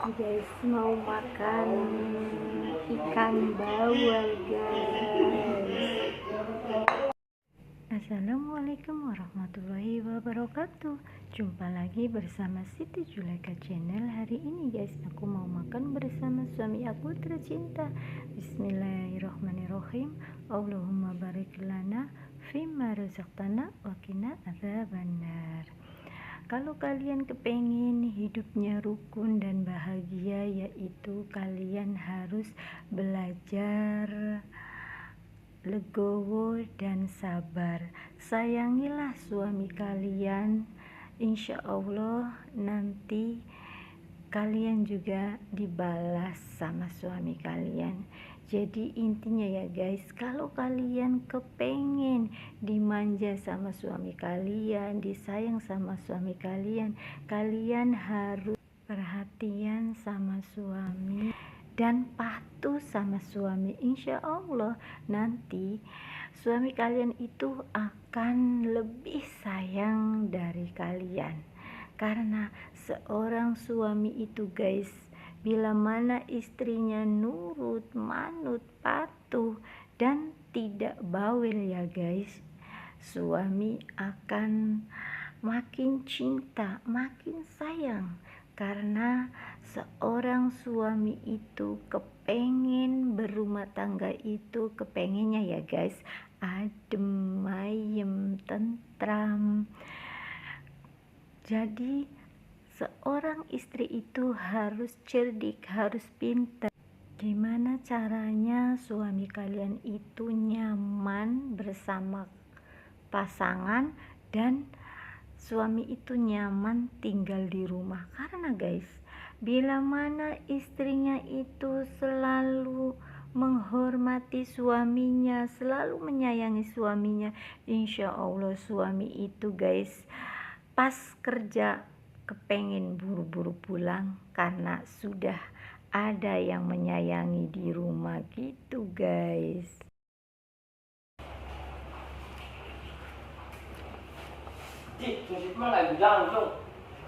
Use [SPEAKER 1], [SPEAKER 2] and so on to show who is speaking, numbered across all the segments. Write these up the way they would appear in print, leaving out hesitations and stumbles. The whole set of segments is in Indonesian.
[SPEAKER 1] Guys, mau makan ikan bawal guys. Assalamualaikum warahmatullahi wabarakatuh. Jumpa lagi bersama Siti Juleka Channel. Hari ini guys, aku mau makan bersama suami aku tercinta. Bismillahirrahmanirrahim. Allahumma barik lana fimma razaqtana wa qina adzabannar. Kalau kalian kepengen hidupnya rukun dan bahagia, yaitu kalian harus belajar legowo dan sabar. Sayangilah suami kalian, insya Allah nanti kalian juga dibalas sama suami kalian. Jadi intinya ya guys, kalau kalian kepengen dimanja sama suami kalian, disayang sama suami kalian, kalian harus perhatian sama suami dan patuh sama suami. Insya Allah nanti suami kalian itu akan lebih sayang dari kalian. Karena seorang suami itu guys, bila mana istrinya nurut, manut, patuh, dan tidak bawel ya guys, suami akan makin cinta, makin sayang. Karena seorang suami itu kepengen berumah tangga itu, kepengennya ya guys, adem, ayem, tentram. Jadi seorang istri itu harus cerdik, harus pintar. Gimana caranya suami kalian itu nyaman bersama pasangan dan suami itu nyaman tinggal di rumah. Karena guys, bila mana istrinya itu selalu menghormati suaminya, selalu menyayangi suaminya, insya Allah suami itu guys pas kerja kepengen buru-buru pulang karena sudah ada yang menyayangi di rumah gitu guys.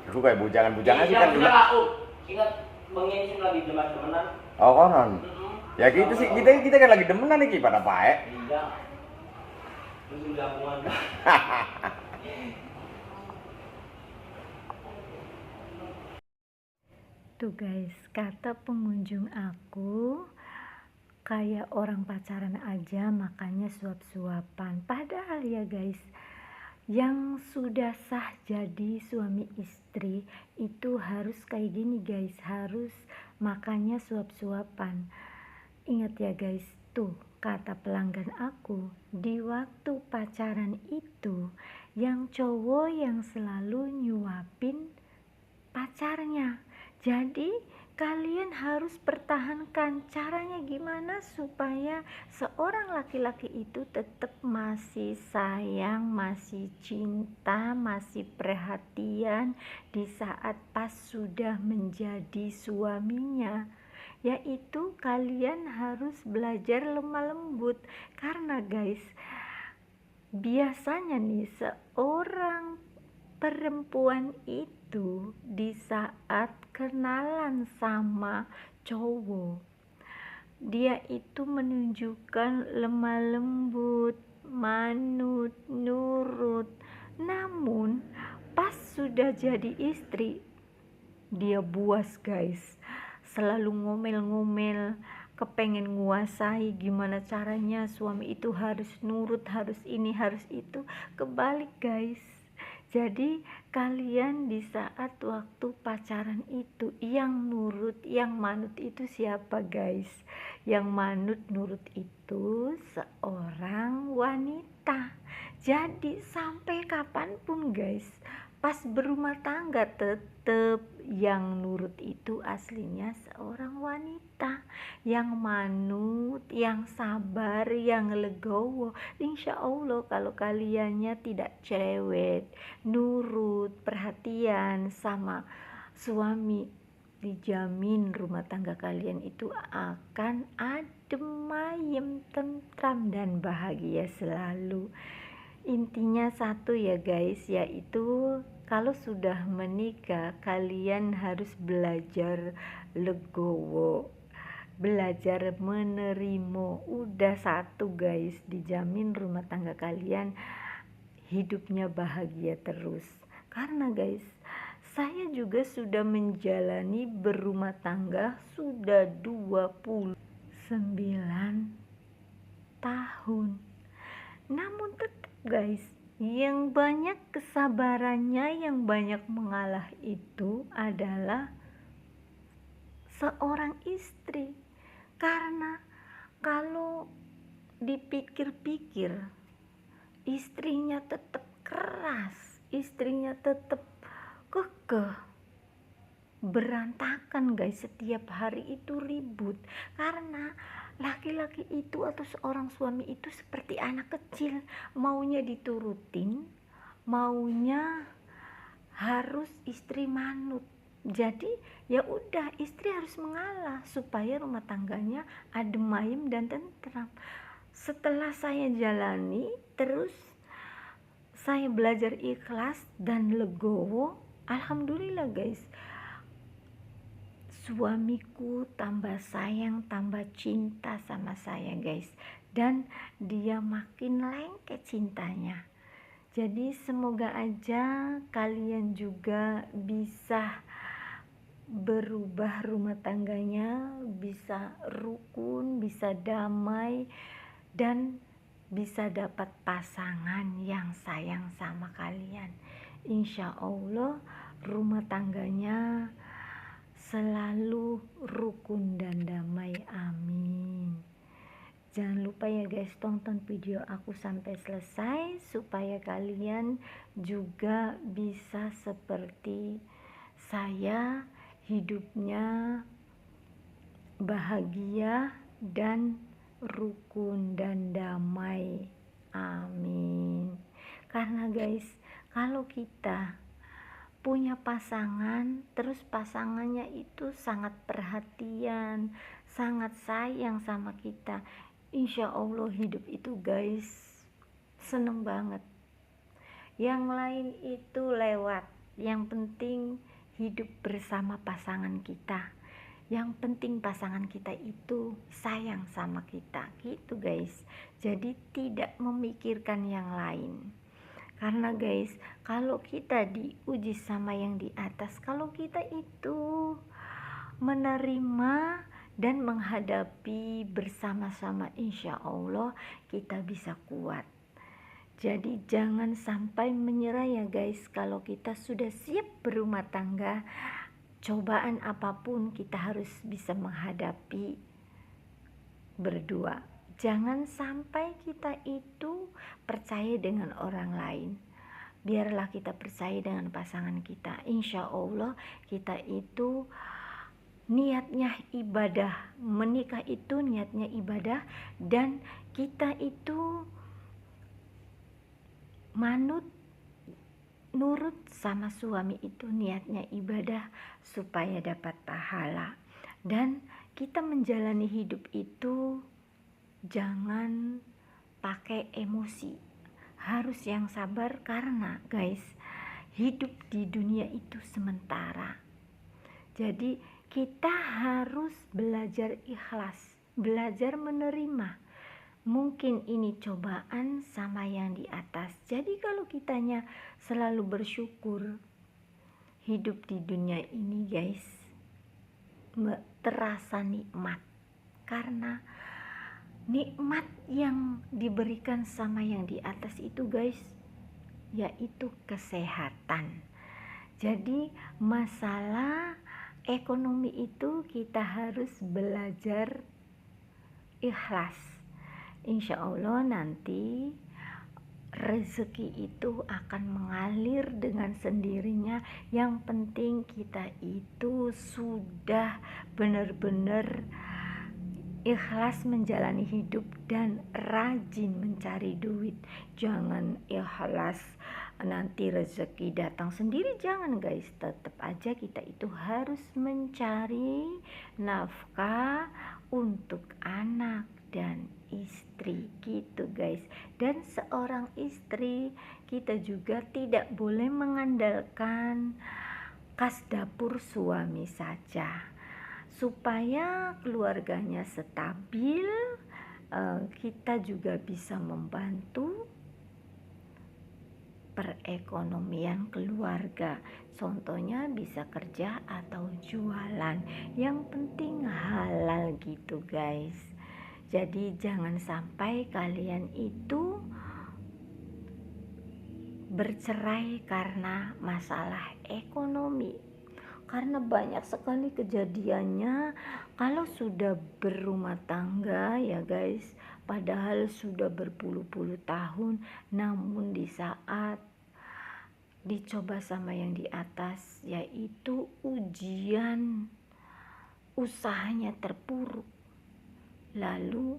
[SPEAKER 2] Aku kayak bujangan-bujangan sih kan juga.
[SPEAKER 3] Ingat mengenai lagi demen-demenan.
[SPEAKER 2] Oh konon. Ya gitu sih, kita kan lagi demenan nih pada baik.
[SPEAKER 3] Iya. Terus udah hubungan.
[SPEAKER 1] Tuh guys, kata pengunjung aku, kayak orang pacaran aja makanya suap-suapan. Padahal ya guys, yang sudah sah jadi suami istri itu harus kayak gini guys, harus makanya suap-suapan. Ingat ya guys, tuh kata pelanggan aku, di waktu pacaran itu yang cowok yang selalu nyuapin pacarnya. Jadi kalian harus pertahankan. Caranya gimana supaya seorang laki-laki itu tetap masih sayang, masih cinta, masih perhatian di saat pas sudah menjadi suaminya, yaitu kalian harus belajar lemah lembut. Karena guys, biasanya nih seorang perempuan itu di saat kenalan sama cowok, dia itu menunjukkan lemah lembut, manut, nurut. Namun pas sudah jadi istri, dia buas guys, selalu ngomel-ngomel, kepengen nguasai gimana caranya suami itu harus nurut, harus ini, harus itu. Kebalik guys. Jadi kalian di saat waktu pacaran itu yang nurut, yang manut itu siapa guys? Yang manut nurut itu seorang wanita. Jadi sampai kapanpun guys, pas berumah tangga tetap yang nurut itu aslinya seorang wanita, yang manut, yang sabar, yang legowo. Insya Allah kalau kaliannya tidak cerewet, nurut, perhatian sama suami, dijamin rumah tangga kalian itu akan adem, ayem, tentram, dan bahagia selalu. Intinya satu ya guys, yaitu kalau sudah menikah kalian harus belajar legowo, belajar menerima. Udah satu guys, dijamin rumah tangga kalian hidupnya bahagia terus. Karena guys, saya juga sudah menjalani berumah tangga sudah 29 tahun. Namun tetap guys, yang banyak kesabarannya, yang banyak mengalah itu adalah seorang istri. Karena kalau dipikir-pikir, istrinya tetap keras, istrinya tetap kekeh, berantakan guys, setiap hari itu ribut. Karena laki-laki itu atau seorang suami itu seperti anak kecil, maunya diturutin, maunya harus istri manut. Jadi ya udah, istri harus mengalah supaya rumah tangganya adem ayem dan tentram. Setelah saya jalani, terus saya belajar ikhlas dan legowo, alhamdulillah guys, suamiku tambah sayang, tambah cinta sama saya guys, dan dia makin lengket cintanya. Jadi semoga aja kalian juga bisa berubah rumah tangganya, bisa rukun, bisa damai, dan bisa dapat pasangan yang sayang sama kalian. Insya Allah rumah tangganya selalu rukun dan damai, amin. Jangan lupa ya guys, tonton video aku sampai selesai supaya kalian juga bisa seperti saya, hidupnya bahagia dan rukun dan damai, amin. Karena guys, kalau kita punya pasangan, terus pasangannya itu sangat perhatian, sangat sayang sama kita, insya Allah hidup itu guys seneng banget. Yang lain itu lewat, yang penting hidup bersama pasangan kita, yang penting pasangan kita itu sayang sama kita, gitu guys. Jadi tidak memikirkan yang lain. Karena guys, kalau kita diuji sama yang di atas, kalau kita itu menerima dan menghadapi bersama-sama, insya Allah kita bisa kuat. Jadi jangan sampai menyerah ya guys. Kalau kita sudah siap berumah tangga, cobaan apapun kita harus bisa menghadapi berdua. Jangan sampai kita itu percaya dengan orang lain. Biarlah kita percaya dengan pasangan kita. Insya Allah kita itu niatnya ibadah. Menikah itu niatnya ibadah, dan kita itu manut, nurut sama suami itu niatnya ibadah supaya dapat pahala. Dan kita menjalani hidup itu jangan pakai emosi, harus yang sabar. Karena guys, hidup di dunia itu sementara. Jadi kita harus belajar ikhlas, belajar menerima. Mungkin ini cobaan sama yang di atas. Jadi kalau kitanya selalu bersyukur, hidup di dunia ini guys terasa nikmat. Karena nikmat yang diberikan sama yang di atas itu guys, yaitu kesehatan. Jadi masalah ekonomi itu kita harus belajar ikhlas. Insya Allah nanti rezeki itu akan mengalir dengan sendirinya. Yang penting kita itu sudah benar-benar ikhlas menjalani hidup dan rajin mencari duit. Jangan ikhlas nanti rezeki datang sendiri, jangan guys. Tetap aja kita itu harus mencari nafkah untuk anak dan istri gitu guys. Dan seorang istri kita juga tidak boleh mengandalkan kas dapur suami saja. Supaya keluarganya stabil, kita juga bisa membantu perekonomian keluarga. Contohnya bisa kerja atau jualan, yang penting halal gitu guys. Jadi jangan sampai kalian itu bercerai karena masalah ekonomi, karena banyak sekali kejadiannya kalau sudah berumah tangga ya guys, padahal sudah berpuluh-puluh tahun, namun di saat dicoba sama yang di atas, yaitu ujian, usahanya terpuruk, lalu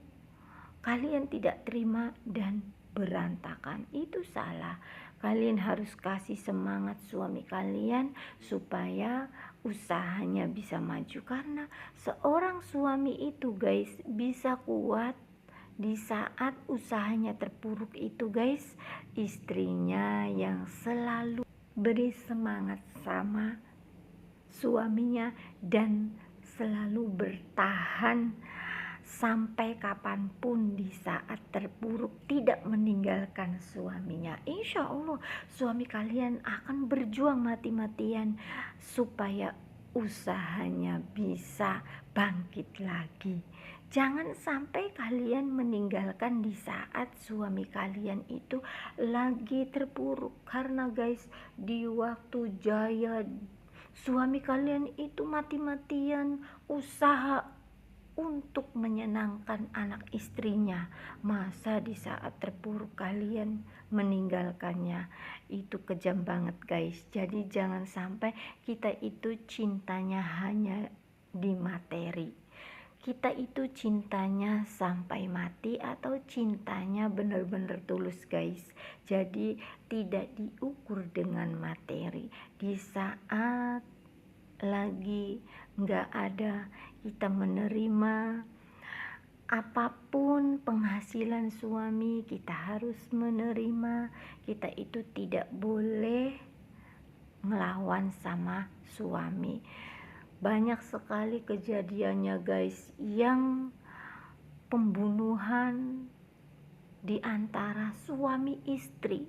[SPEAKER 1] kalian tidak terima dan berantakan. Itu salah. Kalian harus kasih semangat suami kalian supaya usahanya bisa maju, karena seorang suami itu guys bisa kuat di saat usahanya terpuruk itu guys. Istrinya yang selalu beri semangat sama suaminya dan selalu bertahan sampai kapanpun di saat terpuruk, tidak meninggalkan suaminya. Insya Allah suami kalian akan berjuang mati-matian supaya usahanya bisa bangkit lagi. Jangan sampai kalian meninggalkan di saat suami kalian itu lagi terpuruk, karena guys di waktu jaya suami kalian itu mati-matian usaha untuk menyenangkan anak istrinya. Masa di saat terpuruk kalian meninggalkannya? Itu kejam banget guys. Jadi jangan sampai kita itu cintanya hanya di materi. Kita itu cintanya sampai mati atau cintanya benar-benar tulus guys. Jadi tidak diukur dengan materi. Di saat lagi nggak ada, kita menerima apapun penghasilan suami, kita harus menerima. Kita itu tidak boleh ngelawan sama suami. Banyak sekali kejadiannya guys yang pembunuhan di antara suami istri,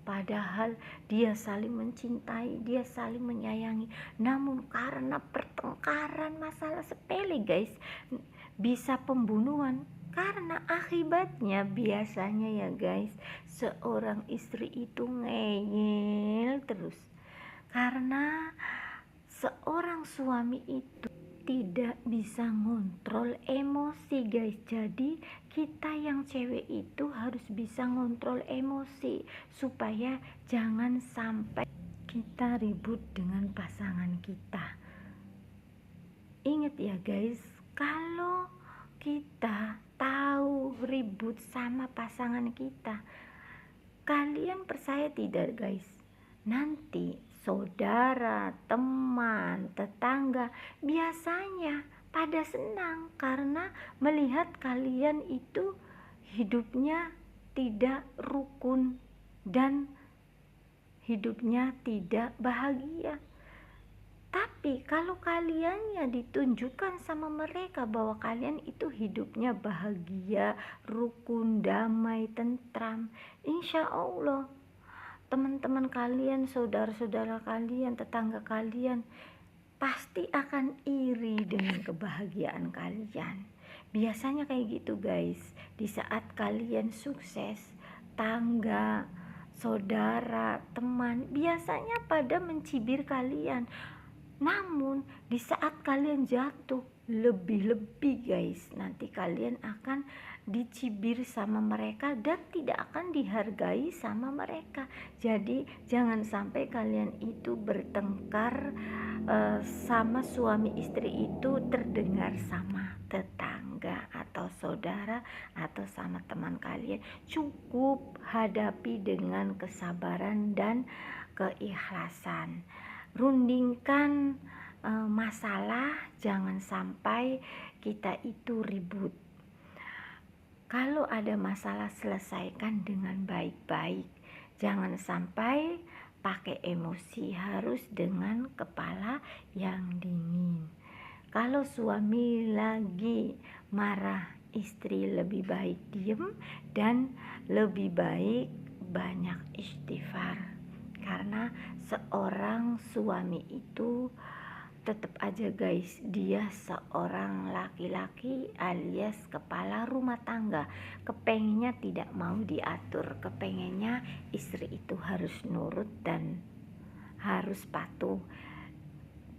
[SPEAKER 1] padahal dia saling mencintai, dia saling menyayangi, namun karena pertengkaran masalah sepele guys bisa pembunuhan. Karena akibatnya biasanya ya guys, seorang istri itu ngeyel terus, karena seorang suami itu tidak bisa ngontrol emosi guys. Jadi kita yang cewek itu harus bisa ngontrol emosi supaya jangan sampai kita ribut dengan pasangan kita. Ingat ya guys, kalau kita tahu ribut sama pasangan kita, kalian percaya tidak guys, nanti saudara, teman, tetangga biasanya pada senang karena melihat kalian itu hidupnya tidak rukun dan hidupnya tidak bahagia. Tapi kalau kaliannya ditunjukkan sama mereka bahwa kalian itu hidupnya bahagia, rukun, damai, tentram, insya Allah teman-teman kalian, saudara-saudara kalian, tetangga kalian pasti akan iri dengan kebahagiaan kalian. Biasanya kayak gitu guys. Di saat kalian sukses, tangga, saudara, teman biasanya pada mencibir kalian. Namun di saat kalian jatuh, lebih-lebih guys, nanti kalian akan dicibir sama mereka dan tidak akan dihargai sama mereka. Jadi jangan sampai kalian itu bertengkar sama suami istri itu terdengar sama tetangga atau saudara atau sama teman kalian. Cukup hadapi dengan kesabaran dan keikhlasan. Rundingkan masalah, jangan sampai kita itu ribut. Kalau ada masalah selesaikan dengan baik-baik. Jangan sampai pakai emosi, harus dengan kepala yang dingin. Kalau suami lagi marah, istri lebih baik diem dan lebih baik banyak istighfar. Karena seorang suami itu tetap aja guys, dia seorang laki-laki alias kepala rumah tangga. Kepengennya tidak mau diatur, kepengennya istri itu harus nurut dan harus patuh.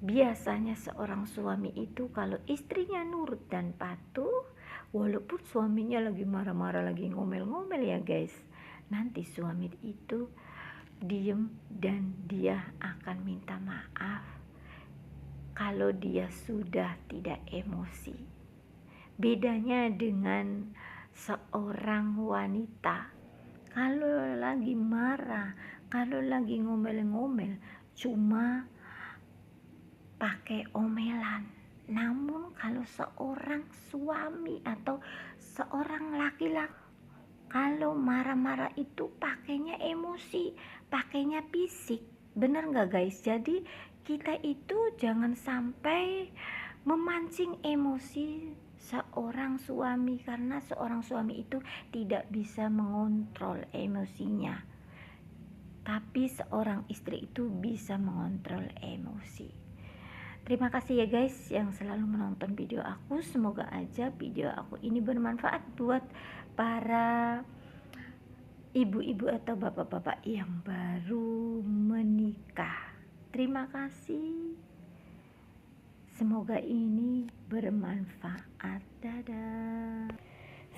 [SPEAKER 1] Biasanya seorang suami itu kalau istrinya nurut dan patuh, walaupun suaminya lagi marah-marah, lagi ngomel-ngomel ya guys, nanti suami itu diem dan dia akan minta maaf kalau dia sudah tidak emosi. Bedanya dengan seorang wanita, kalau lagi marah, kalau lagi ngomel-ngomel, cuma pakai omelan. Namun kalau seorang suami atau seorang laki-laki, kalau marah-marah itu pakainya emosi, pakainya fisik. Bener gak guys? Jadi kita itu jangan sampai memancing emosi seorang suami, karena seorang suami itu tidak bisa mengontrol emosinya, tapi seorang istri itu bisa mengontrol emosi. Terima kasih ya guys yang selalu menonton video aku. Semoga aja video aku ini bermanfaat buat para ibu-ibu atau bapak-bapak yang baru menikah. Terima kasih. Semoga ini bermanfaat. Dadah.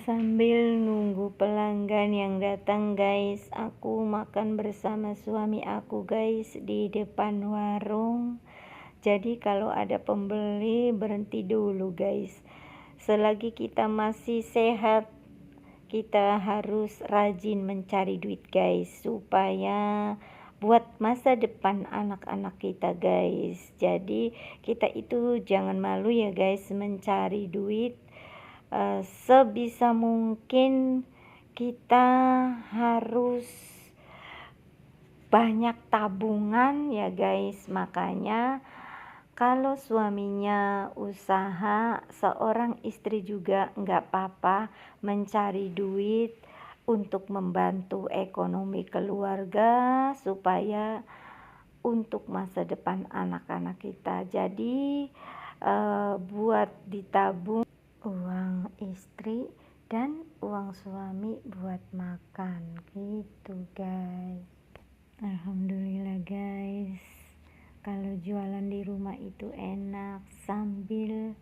[SPEAKER 1] Sambil nunggu pelanggan yang datang guys, aku makan bersama suami aku guys di depan warung. Jadi kalau ada pembeli berhenti dulu guys. Selagi kita masih sehat, kita harus rajin mencari duit guys, supaya buat masa depan anak-anak kita guys. Jadi kita itu jangan malu ya guys mencari duit. Sebisa mungkin kita harus banyak tabungan ya guys. Makanya kalau suaminya usaha, seorang istri juga nggak apa-apa mencari duit untuk membantu ekonomi keluarga, supaya untuk masa depan anak-anak kita. Jadi buat ditabung uang istri dan uang suami buat makan gitu guys. Alhamdulillah guys, kalau jualan di rumah itu enak, sambil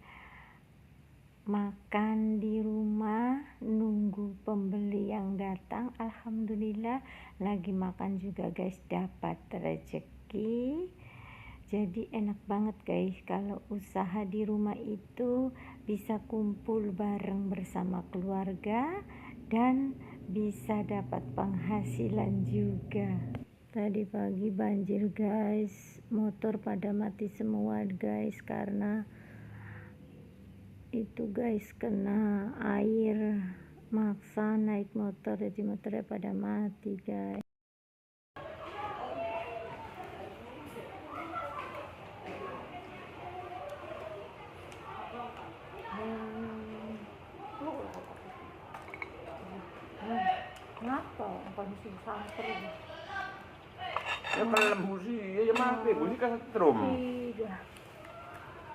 [SPEAKER 1] makan di rumah nunggu pembeli yang datang. Alhamdulillah lagi makan juga guys, dapat rezeki. Jadi enak banget guys kalau usaha di rumah itu bisa kumpul bareng bersama keluarga dan bisa dapat penghasilan juga. Tadi pagi banjir guys, motor pada mati semua guys, karena itu guys kena air, maksa naik motor, jadi motornya pada mati guys. Ngapa kondisi santri?
[SPEAKER 2] Ya kalau busi ya mati, busi kan setrum.
[SPEAKER 1] Tidak.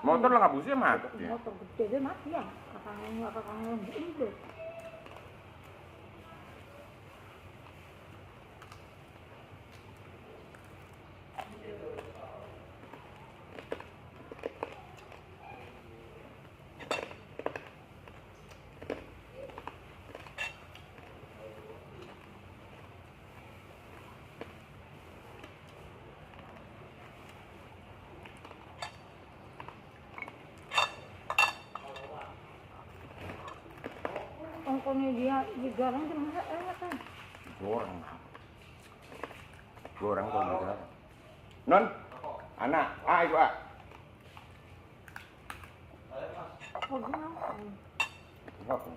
[SPEAKER 2] Motor lah nggak busi ya mati.
[SPEAKER 1] Motor gede dia mati ya, kakang itu. Ongkonya dia digarang cuma enak kan.
[SPEAKER 2] Goreng kok juga. Non, anak, itu
[SPEAKER 1] Oh, gimana?
[SPEAKER 2] Apa?